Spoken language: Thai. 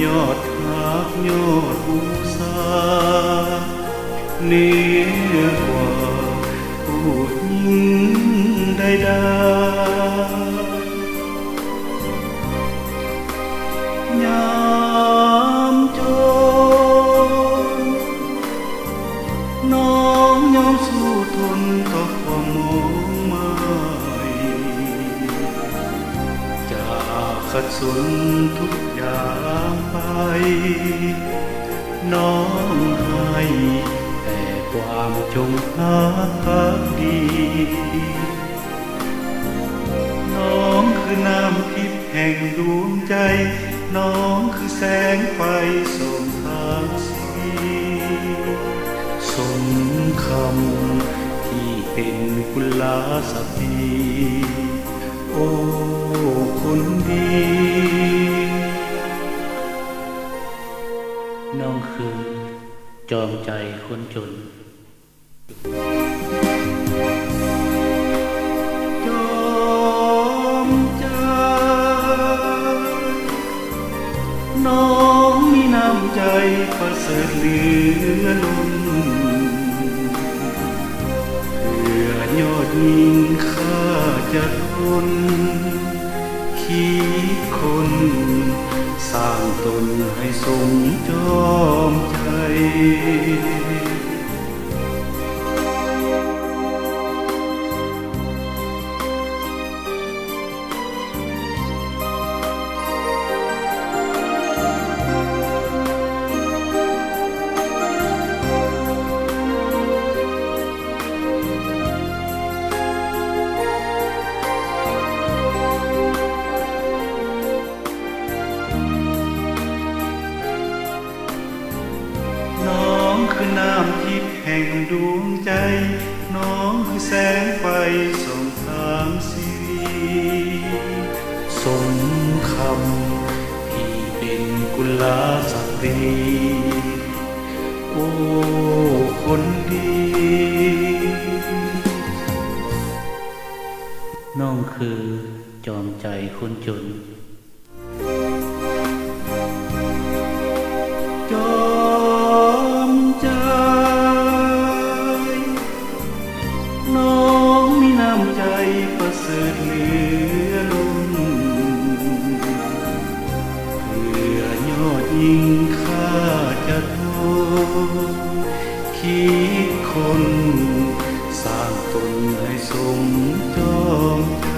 ยอดฮักยอดอุตสาห์เหนือกว่าผู้หญิงใดๆยามจนน้องยอมสู้ทนต่อความมองไม่จากขัดสนทุกอย่างไปน้องให้แต่ความจงรักภักดีน้องคือน้ำทิพย์แห่งดวงใจน้องคือแสงไฟส่องทางสีสมคำที่เป็นกุลสตรีโอ้คนดีน้องคือจอมใจคนจนจอมใจน้องมีน้ำใจประเสริฐเหลือล้นเพื่อยอดยิ่งข้าจะทนคิดคนสร้างตนให้สมจอมใจคือน้ำทิพย์แห่งดวงใจน้องคือแสงไฟส่องทางสีสมคำที่เป็นกุลสตรีโอ้คนดีน้องคือจอมใจคนจนจอมใจน้องมีน้ำใจประเสริฐเหลือล้นเพื่อยอดยิ่งข้าจะทนคิดคนสร้างตนให้สมจอมใจ